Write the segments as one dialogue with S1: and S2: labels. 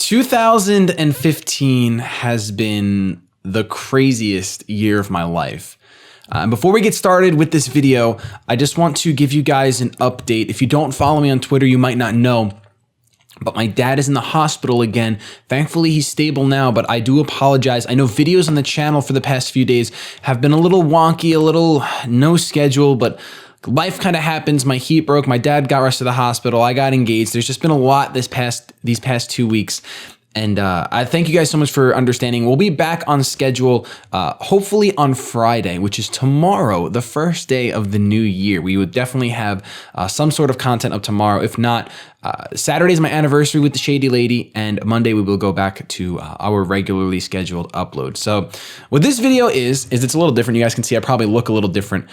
S1: 2015 has been the craziest year of my life. And before we get started with this video, I just want to give you guys an update. If you don't follow me on Twitter, you might not know, but my dad is in the hospital again. Thankfully, he's stable now, but I do apologize. I know videos on the channel for the past few days have been a little wonky, a little no schedule, but life kind of happens. My heat broke. My dad got rushed to the hospital. I got engaged. There's just been a lot these past 2 weeks. And I thank you guys so much for understanding. We'll be back on schedule, hopefully on Friday, which is tomorrow, the first day of the new year. We would definitely have some sort of content up tomorrow. If not, Saturday is my anniversary with the Shady Lady, and Monday we will go back to our regularly scheduled upload. So what this video is it's a little different. You guys can see I probably look a little different.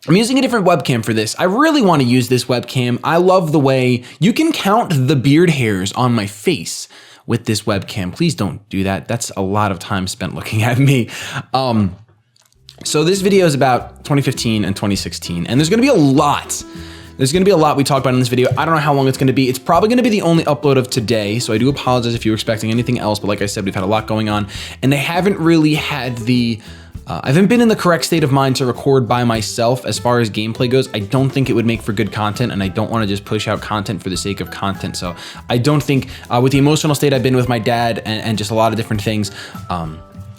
S1: I'm using a different webcam for this. I really want to use this webcam. I love the way you can count the beard hairs on my face with this webcam. Please don't do that. That's a lot of time spent looking at me. So this video is about 2015 and 2016, and there's going to be a lot. There's going to be a lot we talk about in this video. I don't know how long it's going to be. It's probably going to be the only upload of today, so I do apologize if you were expecting anything else, but like I said, we've had a lot going on, and they haven't really had the... I haven't been in the correct state of mind to record by myself as far as gameplay goes. I don't think it would make for good content, and I don't want to just push out content for the sake of content. So I don't think, with the emotional state I've been with my dad and just a lot of different things,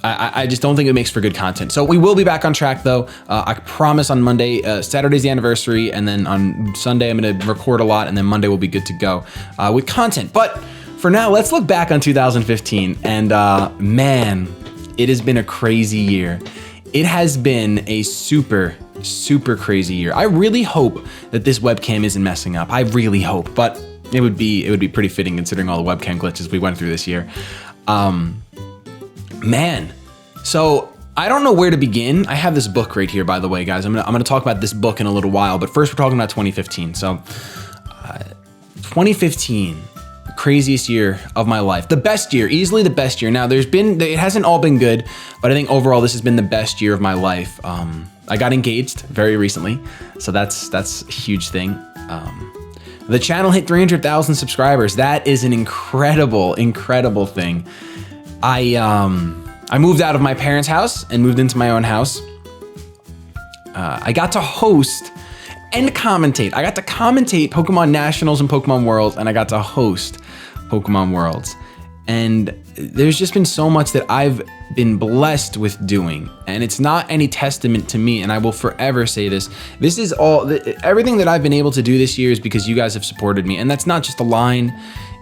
S1: I just don't think it makes for good content. So we will be back on track though. I promise on Monday, Saturday's the anniversary, and then on Sunday I'm gonna record a lot, and then Monday we'll be good to go with content. But for now, let's look back on 2015, and man, it has been a crazy year. It has been a super, super crazy year. I really hope that this webcam isn't messing up. I really hope, but it would be pretty fitting considering all the webcam glitches we went through this year. Man, so I don't know where to begin. I have this book right here, by the way, guys. I'm gonna talk about this book in a little while, but first we're talking about 2015. So 2015. Craziest year of my life. The best year, easily the best year. Now it hasn't all been good, but I think overall this has been the best year of my life. I got engaged very recently, so that's a huge thing. The channel hit 300,000 subscribers. That is an incredible, incredible thing. I moved out of my parents' house and moved into my own house. I got to host and commentate. I got to commentate Pokemon Nationals and Pokemon Worlds, and I got to host Pokemon Worlds. And there's just been so much that I've been blessed with doing, and it's not any testament to me, and I will forever say this. This is everything that I've been able to do this year is because you guys have supported me, and that's not just a line.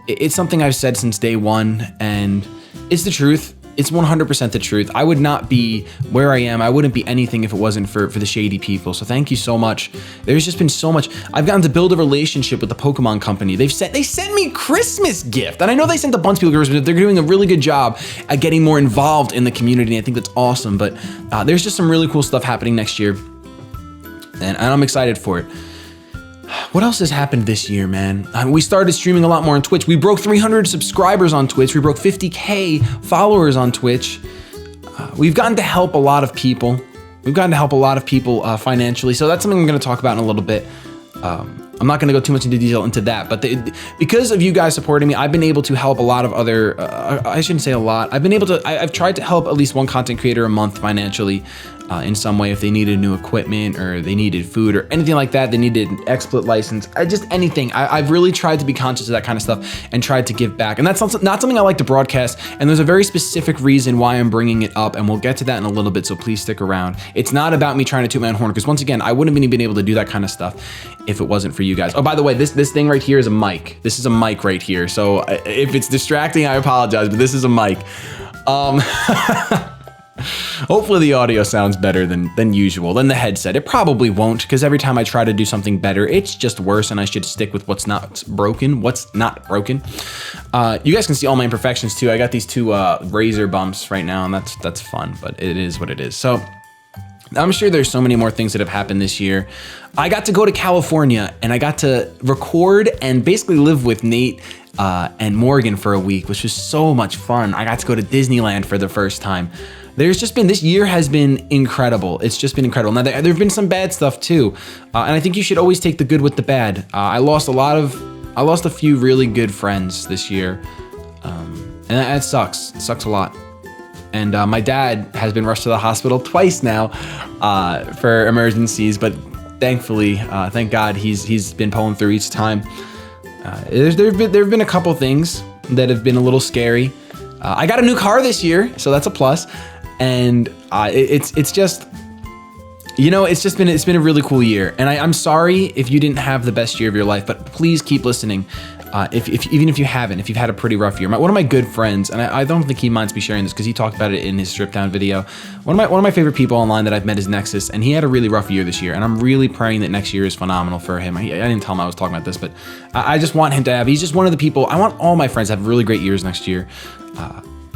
S1: It's something I've said since day one, and it's the truth. It's 100% the truth. I would not be where I am. I wouldn't be anything if it wasn't for the Shady people. So thank you so much. There's just been so much. I've gotten to build a relationship with the Pokemon company. They sent me Christmas gift. And I know they sent a bunch of people Christmas, but they're doing a really good job at getting more involved in the community. I think that's awesome. But there's just some really cool stuff happening next year. And I'm excited for it. What else has happened this year, man? We started streaming a lot more on Twitch. We broke 300 subscribers on Twitch. We broke 50K followers on Twitch. We've gotten to help a lot of people. Financially. So that's something I'm going to talk about in a little bit. I'm not going to go too much into detail into that, but because of you guys supporting me, I've been able to help a lot of other, I shouldn't say a lot. I've tried to help at least one content creator a month financially. In some way, if they needed new equipment or they needed food or anything like that, they needed an XSplit license, just anything. I've really tried to be conscious of that kind of stuff and tried to give back. And that's not something I like to broadcast. And there's a very specific reason why I'm bringing it up, and we'll get to that in a little bit, so please stick around. It's not about me trying to toot my own horn, because once again, I wouldn't have been able to do that kind of stuff if it wasn't for you guys. Oh, by the way, this thing right here is a mic. This is a mic right here. So if it's distracting, I apologize, but this is a mic. Hopefully the audio sounds better than usual, than the headset. It probably won't, because every time I try to do something better, it's just worse, and I should stick with what's not broken. You guys can see all my imperfections too. I got these two razor bumps right now, and that's fun, but it is what it is. So I'm sure there's so many more things that have happened this year. I got to go to California, and I got to record and basically live with Nate and Morgan for a week, which was so much fun. I got to go to Disneyland for the first time. This year has been incredible. It's just been incredible. Now, there have been some bad stuff too. And I think you should always take the good with the bad. I lost a lot of I lost a few really good friends this year, and that sucks. It sucks a lot. And my dad has been rushed to the hospital twice now for emergencies, but thankfully, thank God, he's been pulling through each time. There have been a couple things that have been a little scary. I got a new car this year, so that's a plus. And it's just, you know, it's been a really cool year. And I'm sorry if you didn't have the best year of your life, but please keep listening. Even if you've had a pretty rough year. One of my good friends, and I don't think he minds me sharing this because he talked about it in his strip down video. One of my favorite people online that I've met is Nexus, and he had a really rough year this year. And I'm really praying that next year is phenomenal for him. I didn't tell him I was talking about this, but I just want him to have. He's just one of the people. I want all my friends to have really great years next year.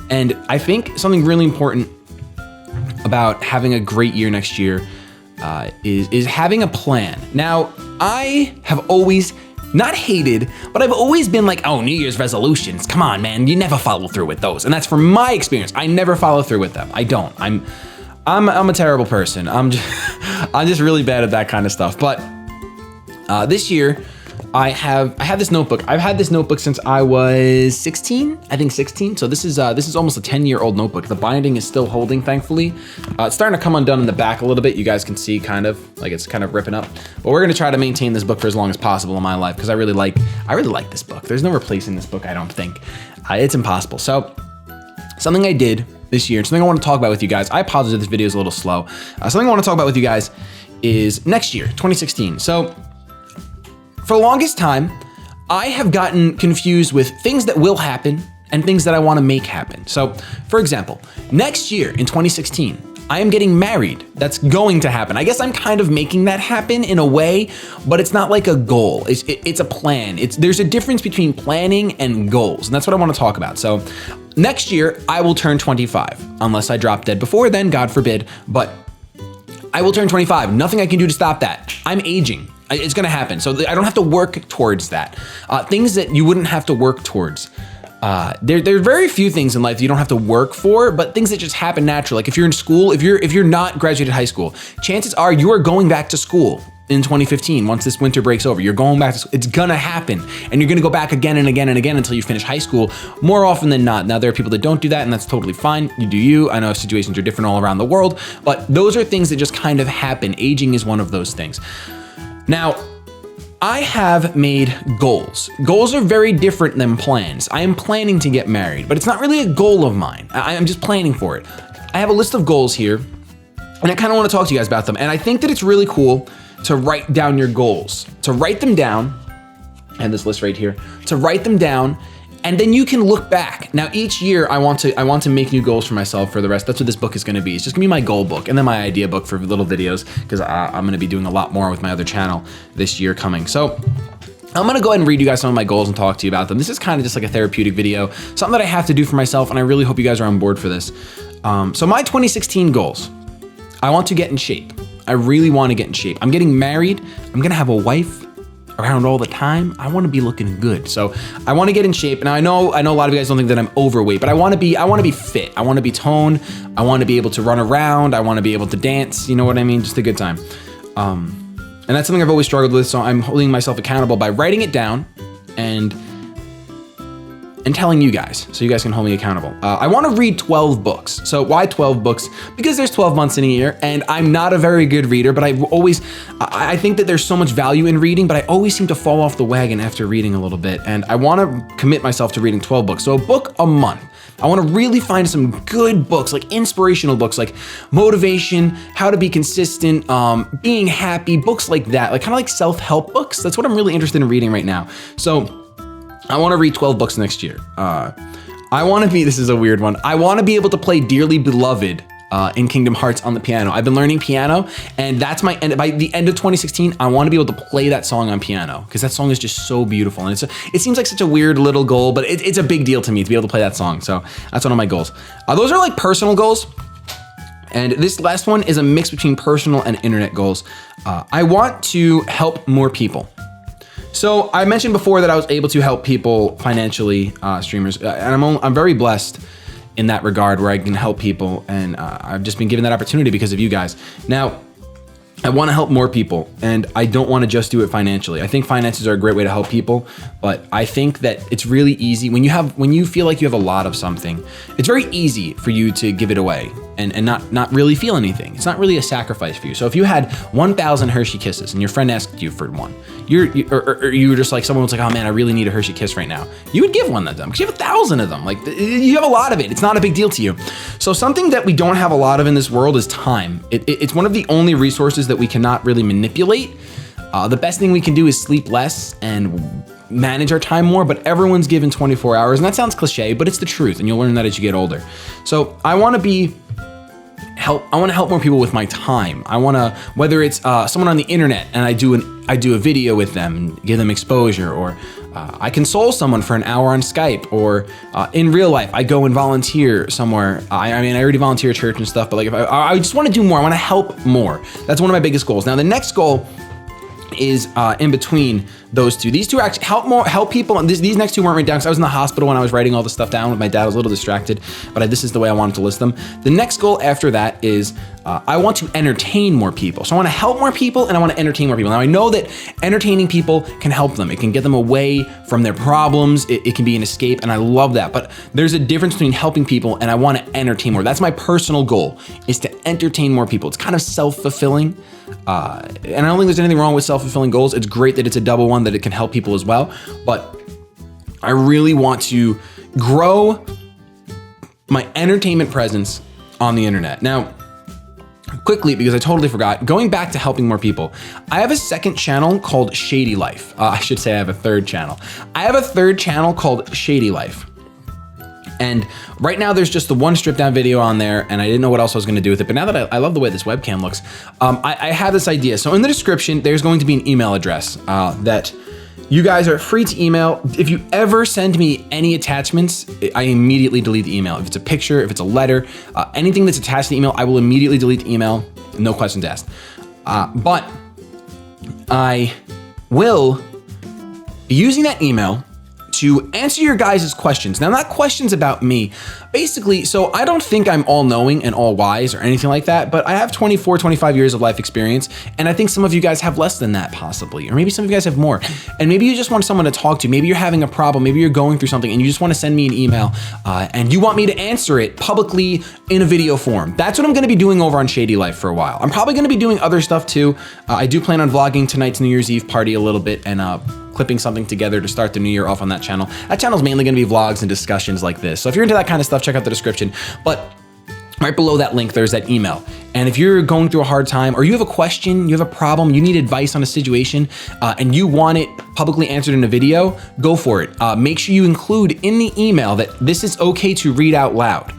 S1: And I think something really important about having a great year next year is having a plan. Now, I have always not hated, but I've always been like, oh, New Year's resolutions. Come on, man, you never follow through with those. And that's from my experience. I never follow through with them. I don't. I'm a terrible person. I'm just really bad at that kind of stuff. But this year, I have this notebook. I've had this notebook since I was 16, I think 16. So this is almost a 10-year-old notebook. The binding is still holding, thankfully. It's starting to come undone in the back a little bit. You guys can see kind of like it's kind of ripping up. But we're gonna try to maintain this book for as long as possible in my life because I really like this book. There's no replacing this book, I don't think. It's impossible. So something I did this year, something I want to talk about with you guys. I apologize if this video is a little slow. Something I want to talk about with you guys is next year, 2016. So for the longest time, I have gotten confused with things that will happen and things that I want to make happen. So, for example, next year in 2016, I am getting married. That's going to happen. I guess I'm kind of making that happen in a way, but it's not like a goal. It's a plan. There's a difference between planning and goals, and that's what I want to talk about. So, next year, I will turn 25, unless I drop dead before then, God forbid, but I will turn 25. Nothing I can do to stop that. I'm aging. It's gonna happen. So I don't have to work towards that. Things that you wouldn't have to work towards. There are very few things in life that you don't have to work for, but things that just happen naturally. Like if you're in school, if you're not graduated high school, chances are you are going back to school in 2015. Once this winter breaks over, you're going back to school. It's gonna happen. And you're gonna go back again and again and again until you finish high school, more often than not. Now, there are people that don't do that, and that's totally fine. You do you. I know situations are different all around the world, but those are things that just kind of happen. Aging is one of those things. Now, I have made goals. Goals are very different than plans. I am planning to get married, but it's not really a goal of mine. I'm just planning for it. I have a list of goals here, and I kind of want to talk to you guys about them. And I think that it's really cool to write down your goals, to write them down, and this list right here, to write them down, and then you can look back. Now, each year I want to make new goals for myself for the rest. That's what this book is gonna be. It's just gonna be my goal book and then my idea book for little videos because I'm gonna be doing a lot more with my other channel this year coming. So I'm gonna go ahead and read you guys some of my goals and talk to you about them. This is kind of just like a therapeutic video, something that I have to do for myself, and I really hope you guys are on board for this. So my 2016 goals, I want to get in shape. I really want to get in shape. I'm getting married. I'm gonna have a wife around all the time. I want to be looking good. So I want to get in shape. Now I know a lot of you guys don't think that I'm overweight, but I want to be fit. I want to be toned. I want to be able to run around. I want to be able to dance. You know what I mean? Just a good time. And that's something I've always struggled with. So I'm holding myself accountable by writing it down and telling you guys, so you guys can hold me accountable. I want to read 12 books. So why 12 books? Because there's 12 months in a year, and I'm not a very good reader, but I think that there's so much value in reading, but I always seem to fall off the wagon after reading a little bit, and I want to commit myself to reading 12 books. So a book a month. I want to really find some good books, like inspirational books, like motivation, how to be consistent, being happy, books like that, like kind of like self-help books. That's what I'm really interested in reading right now. So I want to read 12 books next year. This is a weird one. I want to be able to play Dearly Beloved in Kingdom Hearts on the piano. I've been learning piano, and that's my end. By the end of 2016, I want to be able to play that song on piano because that song is just so beautiful. And it seems like such a weird little goal, but it's a big deal to me to be able to play that song. So that's one of my goals. Those are like personal goals. And this last one is a mix between personal and internet goals. I want to help more people. So I mentioned before that I was able to help people financially, streamers, and I'm very blessed in that regard where I can help people, and I've just been given that opportunity because of you guys. Now, I want to help more people, and I don't want to just do it financially. I think finances are a great way to help people, but I think that it's really easy when you feel like you have a lot of something. It's very easy for you to give it away and not really feel anything. It's not really a sacrifice for you. So if you had 1,000 Hershey Kisses and your friend asked you for one, or you were just like, someone was like, oh man, I really need a Hershey Kiss right now, you would give one of them because you have 1,000 of them. Like, you have a lot of it. It's not a big deal to you. So something that we don't have a lot of in this world is time. It's one of the only resources that we cannot really manipulate. The best thing we can do is sleep less and manage our time more, but everyone's given 24 hours, and that sounds cliche, but it's the truth, and you'll learn that as you get older. So I want to help more people with my time. I want to, whether it's someone on the internet and I do a video with them and give them exposure, or I console someone for an hour on Skype, or in real life I go and volunteer somewhere. I mean, I already volunteer at church and stuff, but like if I just want to do more. I want to help more. That's one of my biggest goals. Now the next goal is in between those two. These two are actually help people. And these next two weren't written down because I was in the hospital when I was writing all this stuff down. My dad was a little distracted, but this is the way I wanted to list them. The next goal after that is I want to entertain more people. So I want to help more people and I want to entertain more people. Now I know that entertaining people can help them. It can get them away from their problems. It can be an escape, and I love that. But there's a difference between helping people and I want to entertain more. That's my personal goal, is to entertain more people. It's kind of self-fulfilling. And I don't think there's anything wrong with self-fulfilling goals. It's great that it's a double one, that it can help people as well. But I really want to grow my entertainment presence on the internet. Now, quickly, because I totally forgot, going back to helping more people, I have a second channel called Shady Life. I should say I have a third channel. I have a third channel called Shady Life. And right now there's just the one stripped down video on there, and I didn't know what else I was gonna do with it. But now that I love the way this webcam looks, I have this idea. So in the description, there's going to be an email address that you guys are free to email. If you ever send me any attachments, I immediately delete the email. If it's a picture, if it's a letter, anything that's attached to the email, I will immediately delete the email, no questions asked. But I will be using that email to answer your guys' questions. Now, not questions about me. Basically, so I don't think I'm all knowing and all wise or anything like that, but I have 24, 25 years of life experience, and I think some of you guys have less than that possibly, or maybe some of you guys have more. And maybe you just want someone to talk to. Maybe you're having a problem, maybe you're going through something and you just want to send me an email and you want me to answer it publicly in a video form. That's what I'm gonna be doing over on Shady Life for a while. I'm probably gonna be doing other stuff too. I do plan on vlogging tonight's New Year's Eve party a little bit and clipping something together to start the new year off on that channel. That channel's mainly gonna be vlogs and discussions like this. So if you're into that kind of stuff, check out the description. But right below that link, there's that email. And if you're going through a hard time, or you have a question, you have a problem, you need advice on a situation, and you want it publicly answered in a video, go for it. Make sure you include in the email that this is okay to read out loud.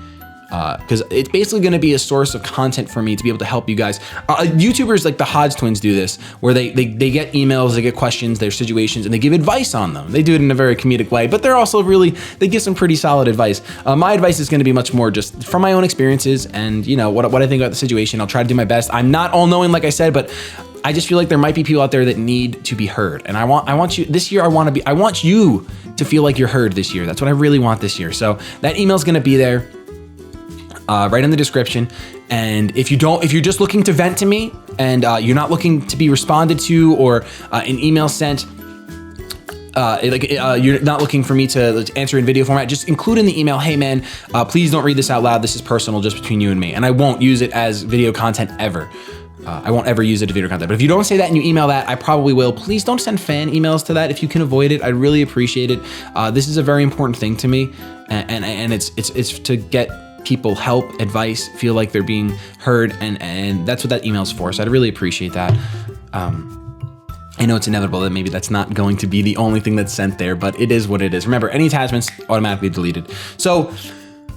S1: Because it's basically going to be a source of content for me to be able to help you guys. YouTubers like the Hodge twins do this, where they get emails, they get questions, their situations, and they give advice on them. They do it in a very comedic way, but they're also they give some pretty solid advice. My advice is going to be much more just from my own experiences and what I think about the situation. I'll try to do my best. I'm not all knowing, like I said, but I just feel like there might be people out there that need to be heard. And I want you this year. I want you to feel like you're heard this year. That's what I really want this year. So that email's going to be there. Right in the description. And if you're just looking to vent to me and you're not looking to be responded to or an email sent, you're not looking for me to answer in video format, just include in the email, hey man, please don't read this out loud. This is personal, just between you and me. And I won't use it as video content ever. I won't ever use it as video content. But if you don't say that and you email that, I probably will. Please don't send fan emails to that if you can avoid it. I'd really appreciate it. This is a very important thing to me, and it's to get people help, advice, feel like they're being heard, and that's what that email's for. So I'd really appreciate that. I know it's inevitable that maybe that's not going to be the only thing that's sent there, but it is what it is. Remember, any attachments automatically deleted. So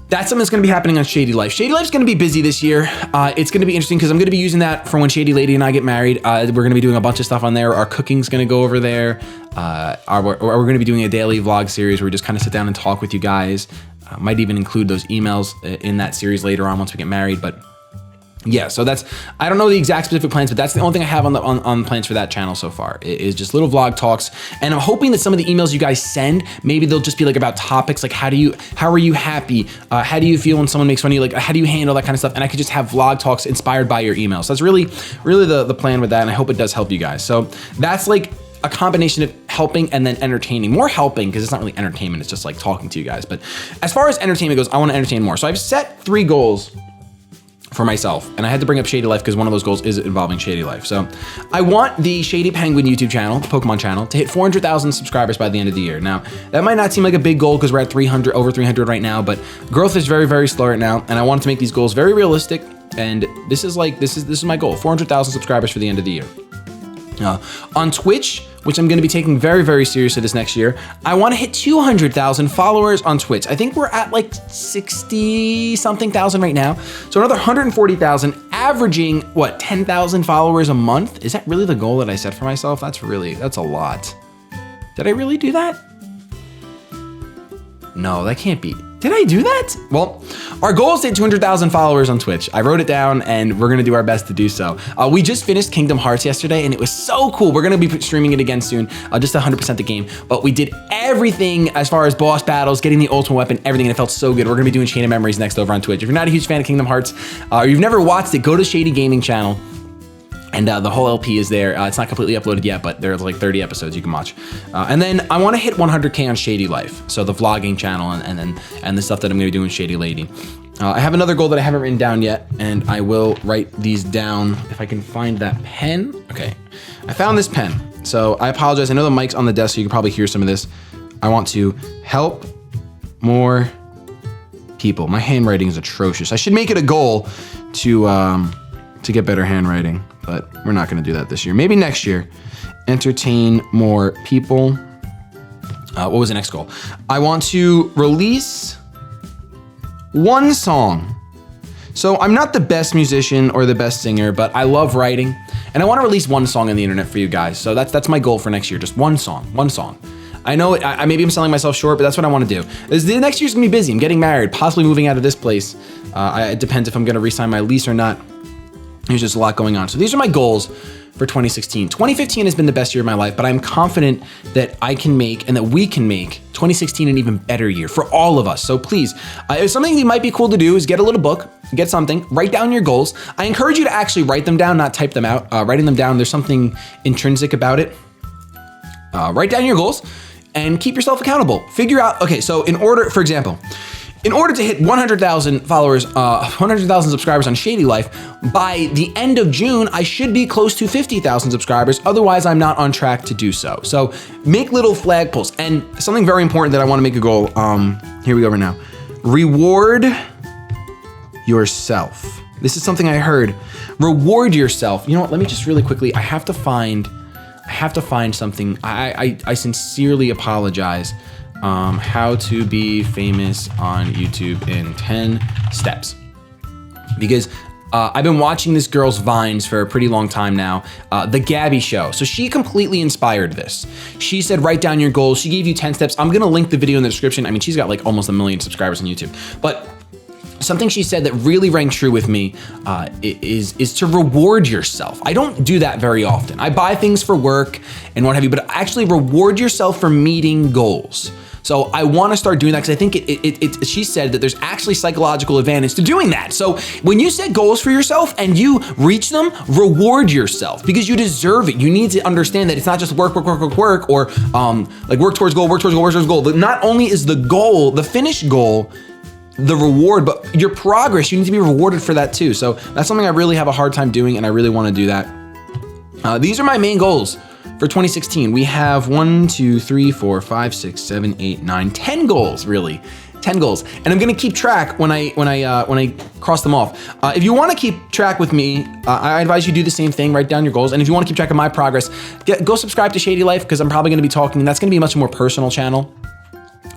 S1: that's something that's going to be happening on Shady Life. Shady Life's going to be busy this year. It's going to be interesting because I'm going to be using that for when Shady Lady and I get married. We're going to be doing a bunch of stuff on there. Our cooking's going to go over there. We're going to be doing a daily vlog series where we just kind of sit down and talk with you guys. Might even include those emails in that series later on once we get married. But Yeah, so that's, I don't know the exact specific plans, but that's the only thing I have on plans for that channel so far, is just little vlog talks. And I'm hoping that some of the emails you guys send, maybe they'll just be like about topics, like how are you happy? How do you feel when someone makes fun of you? Like, how do you handle that kind of stuff? And I could just have vlog talks inspired by your emails. So that's really the plan with that, and I hope it does help you guys. So that's like a combination of helping and then entertaining. More helping, because it's not really entertainment, it's just like talking to you guys. But as far as entertainment goes, I want to entertain more. So I've set 3 goals for myself, and I had to bring up Shady Life because one of those goals is involving Shady Life. So I want the Shady Penguinn YouTube channel, the Pokemon channel, to hit 400,000 subscribers by the end of the year. Now, that might not seem like a big goal because we're at over 300 right now, but growth is very, very slow right now, and I wanted to make these goals very realistic. And this is my goal: 400,000 subscribers for the end of the year. On Twitch, which I'm going to be taking very, very seriously this next year, I want to hit 200,000 followers on Twitch. I think we're at like 60-something thousand right now. So another 140,000, averaging, what, 10,000 followers a month? Is that really the goal that I set for myself? That's a lot. Did I really do that? No, that can't be. Did I do that? Well, our goal is to hit 200,000 followers on Twitch. I wrote it down, and we're gonna do our best to do so. We just finished Kingdom Hearts yesterday, and it was so cool. We're gonna be streaming it again soon, just 100% the game. But we did everything as far as boss battles, getting the ultimate weapon, everything, and it felt so good. We're gonna be doing Chain of Memories next over on Twitch. If you're not a huge fan of Kingdom Hearts, or you've never watched it, go to Shady Gaming channel. And the whole LP is there. It's not completely uploaded yet, but there's like 30 episodes you can watch. And then I want to hit 100K on Shady Life, so the vlogging channel and the stuff that I'm going to do in Shady Lady. I have another goal that I haven't written down yet, and I will write these down if I can find that pen. Okay, I found this pen. So I apologize. I know the mic's on the desk, so you can probably hear some of this. I want to help more people. My handwriting is atrocious. I should make it a goal to get better handwriting, but we're not gonna do that this year. Maybe next year. Entertain more people. What was the next goal? I want to release 1 song. So I'm not the best musician or the best singer, but I love writing, and I want to release 1 song on the internet for you guys. So that's my goal for next year, just 1 song, 1 song. I know maybe I'm selling myself short, but that's what I want to do. The next year's gonna be busy. I'm getting married, possibly moving out of this place. It depends if I'm gonna re-sign my lease or not. There's just a lot going on. So these are my goals for 2016. 2015 has been the best year of my life, but I'm confident that I can make and that we can make 2016 an even better year for all of us. So please, something that might be cool to do is get a little book, get something, write down your goals. I encourage you to actually write them down, not type them out. Writing them down, there's something intrinsic about it. Write down your goals and keep yourself accountable. Figure out, okay, so for example, in order to hit 100,000 followers, 100,000 subscribers on Shady Life, by the end of June, I should be close to 50,000 subscribers. Otherwise, I'm not on track to do so. So make little flagpoles. And something very important that I want to make a goal, here we go right now. Reward yourself. This is something I heard. Reward yourself. You know what, let me just really quickly, I have to find something. I sincerely apologize. How to be famous on YouTube in 10 steps. Because I've been watching this girl's Vines for a pretty long time now, The Gabby Show. So she completely inspired this. She said, write down your goals. She gave you 10 steps. I'm gonna link the video in the description. I mean, she's got like almost 1 million subscribers on YouTube. But something she said that really rang true with me is to reward yourself. I don't do that very often. I buy things for work and what have you, but actually reward yourself for meeting goals. So I want to start doing that because I think she said that there's actually psychological advantage to doing that. So when you set goals for yourself and you reach them, reward yourself because you deserve it. You need to understand that it's not just work, or like work towards goal. But not only is the goal, the finished goal, the reward, but your progress, you need to be rewarded for that too. So that's something I really have a hard time doing, and I really want to do that. These are my main goals for 2016. We have 1, 2, 3, 4, 5, 6, 7, 8, 9, 10 goals, really. 10 goals. And I'm gonna keep track when I cross them off. If you wanna keep track with me, I advise you do the same thing, write down your goals. And if you wanna keep track of my progress, go subscribe to Shady Life because I'm probably gonna be talking, that's gonna be a much more personal channel.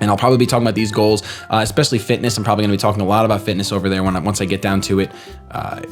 S1: And I'll probably be talking about these goals, especially fitness. I'm probably gonna be talking a lot about fitness over there once I get down to it.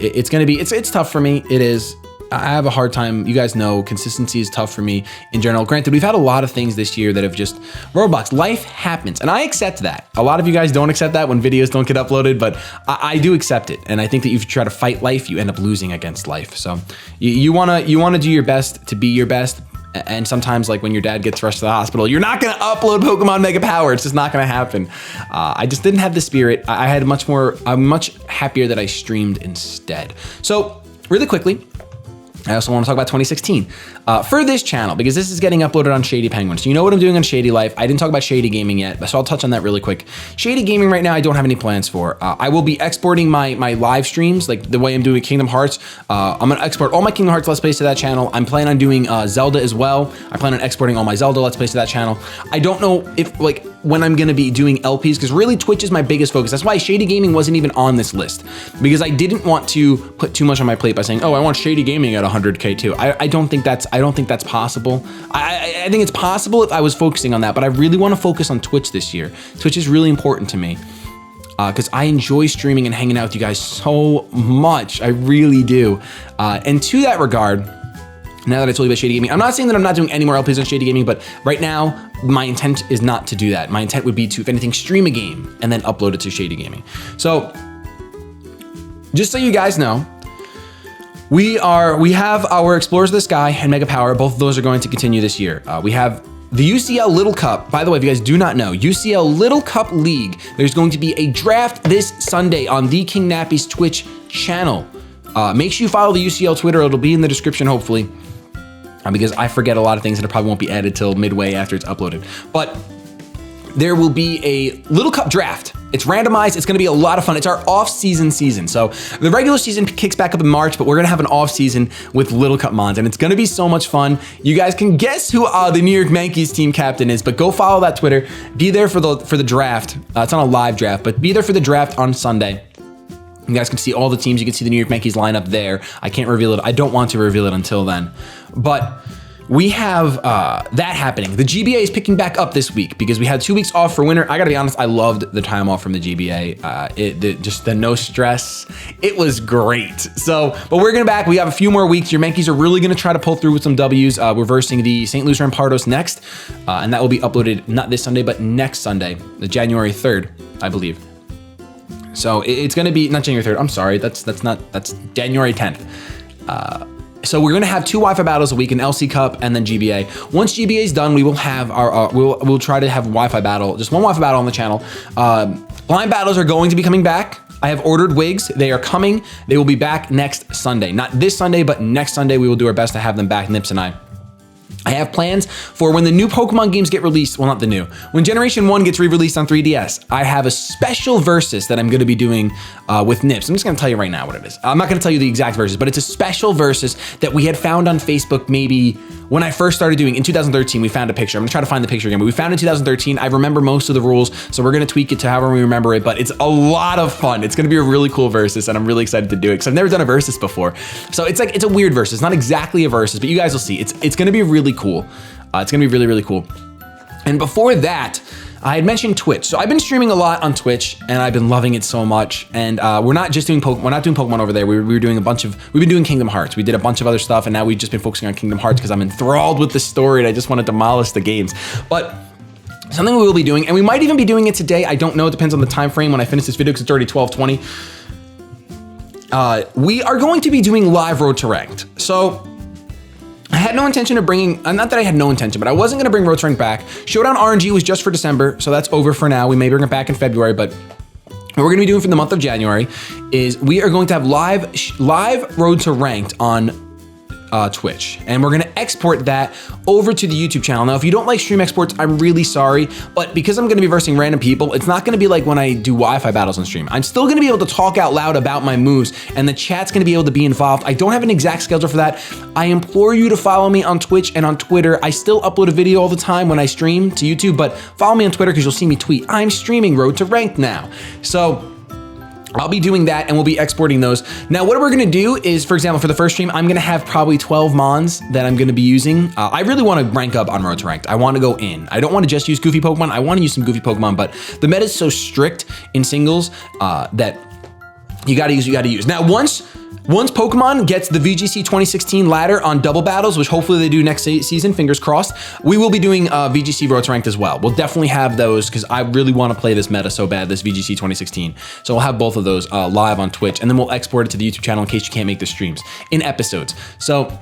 S1: It's tough for me, it is. I have a hard time. You guys know consistency is tough for me in general. Granted, we've had a lot of things this year that have just roadblocks. Life happens, and I accept that. A lot of you guys don't accept that when videos don't get uploaded, but I do accept it. And I think that if you try to fight life, you end up losing against life. So you wanna do your best to be your best. And sometimes, like when your dad gets rushed to the hospital, you're not gonna upload Pokemon Mega Power. It's just not gonna happen. I just didn't have the spirit. I'm much happier that I streamed instead. So really quickly, I also want to talk about 2016 for this channel, because this is getting uploaded on ShadyPenguinn. So you know what I'm doing on Shady Life. I didn't talk about Shady Gaming yet, so I'll touch on that really quick. Shady Gaming right now, I don't have any plans for. I will be exporting my live streams, like the way I'm doing Kingdom Hearts. I'm gonna export all my Kingdom Hearts Let's Plays to that channel. I'm planning on doing Zelda as well. I plan on exporting all my Zelda Let's Plays to that channel. I don't know if when I'm gonna be doing LPs, because really Twitch is my biggest focus. That's why Shady Gaming wasn't even on this list, because I didn't want to put too much on my plate by saying, oh, I want Shady Gaming at 100K too. I don't think that's possible. I think it's possible if I was focusing on that, but I really want to focus on Twitch this year. Twitch is really important to me because I enjoy streaming and hanging out with you guys so much. I really do. And to that regard, now that I told you about Shady Gaming, I'm not saying that I'm not doing any more LPs on Shady Gaming, but right now my intent is not to do that. My intent would be to, if anything, stream a game and then upload it to Shady Gaming. So just so you guys know, we have our Explorers of the Sky and Mega Power. Both of those are going to continue this year. We have the UCL Little Cup. By the way, if you guys do not know, UCL Little Cup League, there's going to be a draft this Sunday on the King Nappy's Twitch channel. Make sure you follow the UCL Twitter. It'll be in the description, hopefully, because I forget a lot of things and it probably won't be added till midway after it's uploaded. But there will be a Little Cup draft. It's randomized. It's going to be a lot of fun. It's our off-season season. So the regular season kicks back up in March, but we're going to have an off-season with Little Cup Mons, and it's going to be so much fun. You guys can guess who the New York Yankees team captain is, but go follow that Twitter. Be there for the draft. It's not a live draft, but be there for the draft on Sunday. You guys can see all the teams. You can see the New York Yankees lineup there. I can't reveal it. I don't want to reveal it until then, but we have that happening. The GBA is picking back up this week because we had 2 weeks off for winter. I gotta be honest, I loved the time off from the GBA. Just the no stress, it was great. So, but we're gonna back. We have a few more weeks. Your Yankees are really gonna try to pull through with some W's. We're versing the St. Louis Rampardos next, and that will be uploaded not this Sunday, but next Sunday, the January 3rd, I believe. So it's gonna be, not January 3rd, I'm sorry, that's January 10th. So we're gonna have 2 Wi-Fi battles a week, an LC Cup and then GBA. Once GBA is done, we will have our, we'll try to have a Wi-Fi battle, just one Wi-Fi battle on the channel. Blind battles are going to be coming back. I have ordered wigs, they are coming. They will be back next Sunday. Not this Sunday, but next Sunday, we will do our best to have them back, Nips and I. I have plans for when the new Pokemon games get released. Well, not the new. When Generation 1 gets re-released on 3DS, I have a special versus that I'm going to be doing with Nips. I'm just going to tell you right now what it is. I'm not going to tell you the exact versus, but it's a special versus that we had found on Facebook maybe when I first started doing in 2013. We found a picture. I'm going to try to find the picture again, but we found it in 2013. I remember most of the rules, so we're going to tweak it to however we remember it, but it's a lot of fun. It's going to be a really cool versus, and I'm really excited to do it because I've never done a versus before. So it's a weird versus. It's not exactly a versus, but you guys will see. It's going to be really cool. It's gonna be really, really cool. And before that, I had mentioned Twitch. So I've been streaming a lot on Twitch and I've been loving it so much. And we're not just doing Pokemon, we're not doing Pokemon over there. We were doing we've been doing Kingdom Hearts. We did a bunch of other stuff and now we've just been focusing on Kingdom Hearts because I'm enthralled with the story and I just want to demolish the games. But something we will be doing, and we might even be doing it today, I don't know, it depends on the time frame when I finish this video because it's already 12:20. We are going to be doing live Road to Ranked. So I had no intention of bringing, not that I had no intention, but I wasn't gonna bring Road to Rank back. Showdown RNG was just for December, so that's over for now. We may bring it back in February, but what we're gonna be doing for the month of January is we are going to have live Road to Ranked on Twitch, and we're gonna export that over to the YouTube channel. Now, if you don't like stream exports, I'm really sorry, but because I'm gonna be versing random people, it's not gonna be like when I do Wi-Fi battles on stream. I'm still gonna be able to talk out loud about my moves, and the chat's gonna be able to be involved. I don't have an exact schedule for that. I implore you to follow me on Twitch and on Twitter. I still upload a video all the time when I stream to YouTube, but follow me on Twitter because you'll see me tweet. I'm streaming Road to Ranked now. So I'll be doing that and we'll be exporting those. Now, what we're gonna do is, for example, for the first stream, I'm gonna have probably 12 Mons that I'm gonna be using. I really wanna rank up on Road to Ranked. I wanna go in. I don't wanna just use goofy Pokemon. I wanna use some goofy Pokemon, but the meta is so strict in singles that you gotta use. Now, once Once Pokemon gets the VGC 2016 ladder on double battles, which hopefully they do next season, fingers crossed, we will be doing VGC Road to Ranked as well. We'll definitely have those because I really want to play this meta so bad, this VGC 2016. So we'll have both of those live on Twitch, and then we'll export it to the YouTube channel in case you can't make the streams in episodes. So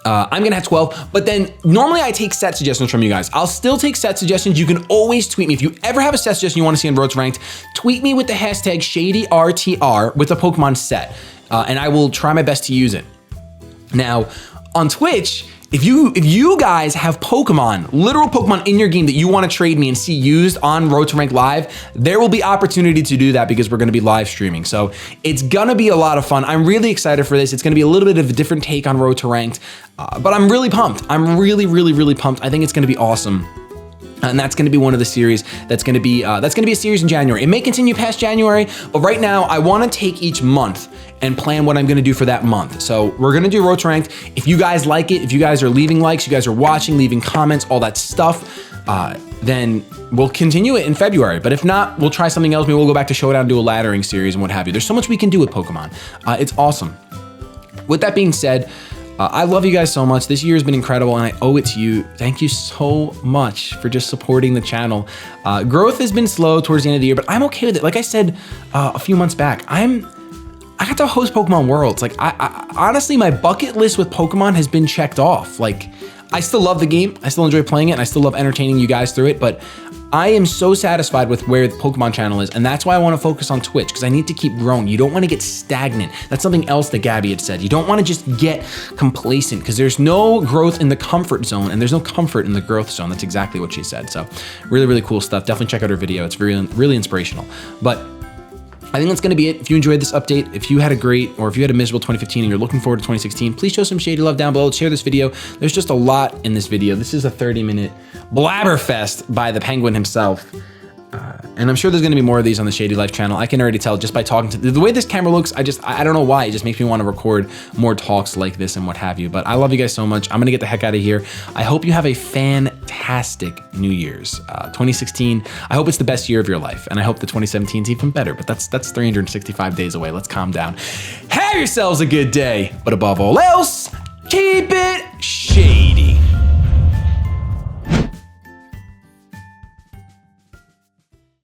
S1: I'm gonna have 12, but then normally I take set suggestions from you guys. I'll still take set suggestions. You can always tweet me. If you ever have a set suggestion you wanna see on Road to Ranked, tweet me with the hashtag ShadyRTR with a Pokemon set, and I will try my best to use it. Now, on Twitch, if you guys have Pokemon, literal Pokemon in your game that you want to trade me and see used on Road to Rank Live, there will be opportunity to do that because we're going to be live streaming. So it's going to be a lot of fun. I'm really excited for this. It's going to be a little bit of a different take on Road to Ranked, but I'm really pumped. I'm really, really, really pumped. I think it's going to be awesome. And that's going to be one of the series that's going to be a series in January. It may continue past January, but right now I want to take each month and plan what I'm going to do for that month. So we're going to do Road to Ranked. If you guys like it, if you guys are leaving likes, you guys are watching, leaving comments, all that stuff, then we'll continue it in February. But if not, we'll try something else. Maybe we'll go back to Showdown, do a laddering series and what have you. There's so much we can do with Pokemon. It's awesome. With that being said, I love you guys so much. This year has been incredible and I owe it to you. Thank you so much for just supporting the channel. Growth has been slow towards the end of the year, but I'm okay with it. Like I said a few months back, I got to host Pokemon Worlds. Like I honestly, my bucket list with Pokemon has been checked off. Like I still love the game. I still enjoy playing it and I still love entertaining you guys through it, but I am so satisfied with where the Pokemon channel is, and that's why I want to focus on Twitch, because I need to keep growing. You don't want to get stagnant. That's something else that Gabby had said. You don't want to just get complacent, because there's no growth in the comfort zone, and there's no comfort in the growth zone. That's exactly what she said. So really, really cool stuff. Definitely check out her video. It's really, really inspirational. But I think that's gonna be it. If you enjoyed this update, if you had a great, or if you had a miserable 2015 and you're looking forward to 2016, please show some shady love down below. Share this video. There's just a lot in this video. This is a 30-minute blabberfest by the Penguin himself. And I'm sure there's gonna be more of these on the Shady Life channel. I can already tell just by talking to, the way this camera looks, I don't know why, it just makes me wanna record more talks like this and what have you. But I love you guys so much. I'm gonna get the heck out of here. I hope you have a fantastic New Year's. 2016, I hope it's the best year of your life. And I hope the 2017 is even better, but that's 365 days away. Let's calm down. Have yourselves a good day, but above all else, keep it shady.